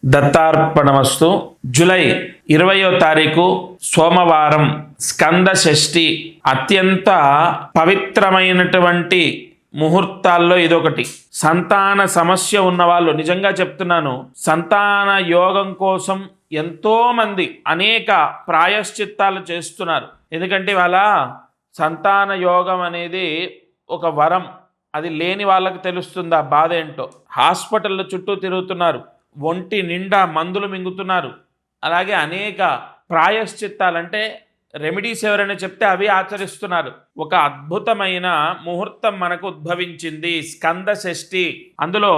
దత్తార్పణమస్తు. July 20వ తారీఖు సోమవారం, స్కంద షష్ఠి. అత్యంత పవిత్రమైనటువంటి ముహూర్తాల్లో ఇదొకటి. సంతాన సమస్య ఉన్నవాళ్ళు, నిజంగా చెప్తున్నాను, సంతాన యోగం కోసం ఎంతో మంది అనేక ప్రాయశ్చిత్తాలు చేస్తున్నారు. ఎందుకంటే వాళ్ళ సంతాన యోగం అనేది ఒక వరం. అది లేని వాళ్ళకి తెలుస్తుంది ఆ బాధ ఏంటో. హాస్పిటళ్ళ చుట్టూ తిరుగుతున్నారు, ఒంటి నిండా మందులు మింగుతున్నారు. అలాగే అనేక ప్రాయశ్చిత్తాలంటే రెమెడీస్ ఎవరైనా చెప్తే అవి ఆచరిస్తున్నారు. ఒక అద్భుతమైన ముహూర్తం మనకు ఉద్భవించింది, స్కంద షష్ఠి. అందులో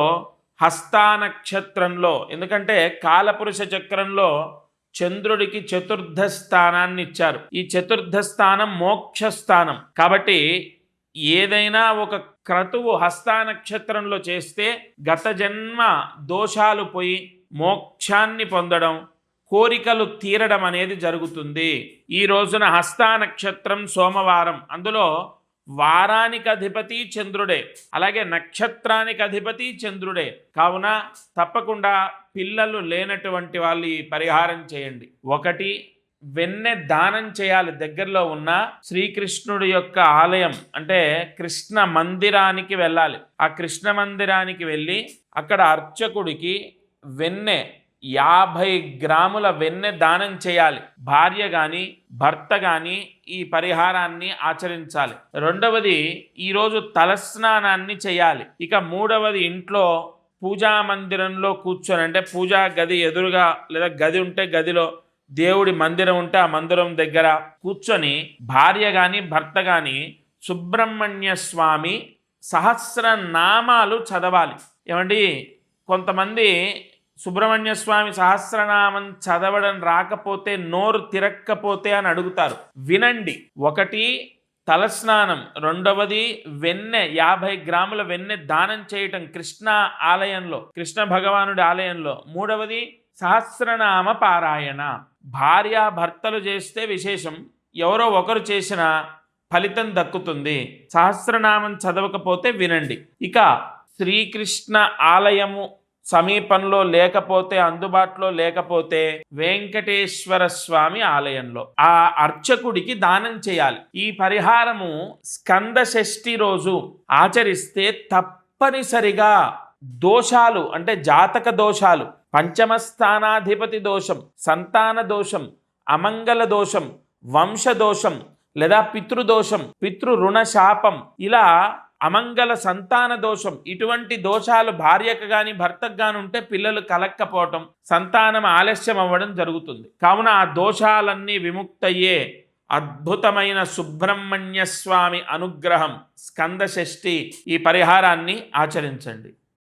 హస్తా నక్షత్రంలో, ఎందుకంటే కాలపురుష చక్రంలో చంద్రుడికి చతుర్థ స్థానాన్ని ఇచ్చారు. ఈ చతుర్థ స్థానం మోక్షస్థానం. కాబట్టి ఏదైనా ఒక క్రతువు హస్తా నక్షత్రంలో చేస్తే గత జన్మ దోషాలు పోయి మోక్షాన్ని పొందడం, కోరికలు తీరడం అనేది జరుగుతుంది. ఈ రోజున హస్తా నక్షత్రం సోమవారం. అందులో వారానికి అధిపతి చంద్రుడే, అలాగే నక్షత్రానికి అధిపతి చంద్రుడే. కావున తప్పకుండా పిల్లలు లేనటువంటి వాళ్ళు ఈ పరిహారం చేయండి. ఒకటి, వెన్నె దానం చేయాలి. దగ్గరలో ఉన్న శ్రీకృష్ణుడి యొక్క ఆలయం అంటే కృష్ణ మందిరానికి వెళ్ళాలి. ఆ కృష్ణ మందిరానికి వెళ్ళి అక్కడ అర్చకుడికి వెన్నె 50 గ్రాముల వెన్నె దానం చేయాలి. భార్య కానీ భర్త కానీ ఈ పరిహారాన్ని ఆచరించాలి. రెండవది, ఈరోజు తలస్నానాన్ని చేయాలి. ఇక మూడవది, ఇంట్లో పూజా మందిరంలో కూర్చొని, అంటే పూజా గది ఎదురుగా లేదా గది ఉంటే గదిలో, దేవుడి మందిరం ఉంటే ఆ మందిరం దగ్గర కూర్చొని భార్య కానీ భర్త కానీ సుబ్రహ్మణ్య స్వామి సహస్రనామాలు చదవాలి. ఏమండి, కొంతమంది సుబ్రహ్మణ్య స్వామి సహస్రనామం చదవడం రాకపోతే, నోరు తిరక్కపోతే అని అడుగుతారు. వినండి. ఒకటి, తలస్నానం. రెండవది, వెన్నె 50 గ్రాముల వెన్నె దానం చేయటం కృష్ణ ఆలయంలో, కృష్ణ భగవానుడి ఆలయంలో. మూడవది, సహస్రనామ పారాయణ. భార్యాభర్తలు చేస్తే విశేషం, ఎవరో ఒకరు చేసిన ఫలితం దక్కుతుంది. సహస్రనామం చదవకపోతే వినండి. ఇక శ్రీకృష్ణ ఆలయము సమీపంలో లేకపోతే, అందుబాటులో లేకపోతే వెంకటేశ్వర స్వామి ఆలయంలో ఆ అర్చకుడికి దానం చేయాలి. ఈ పరిహారము స్కంద షష్ఠి రోజు ఆచరిస్తే తప్పనిసరిగా దోషాలు, అంటే జాతక దోషాలు, పంచమ స్థానాధిపతి దోషం, సంతాన దోషం, అమంగళ దోషం, వంశదోషం లేదా పితృదోషం, పితృ రుణ శాపం, ఇలా అమంగళ సంతాన దోషం, ఇటువంటి దోషాలు భార్యకు కానీ భర్తకు కానీ ఉంటే పిల్లలు కలక్కపోవటం, సంతానం ఆలస్యం అవ్వడం జరుగుతుంది. కావున ఆ దోషాలన్నీ విముక్తయ్యే అద్భుతమైన సుబ్రహ్మణ్య స్వామి అనుగ్రహం స్కంద షష్ఠి. ఈ పరిహారాన్ని ఆచరించండి.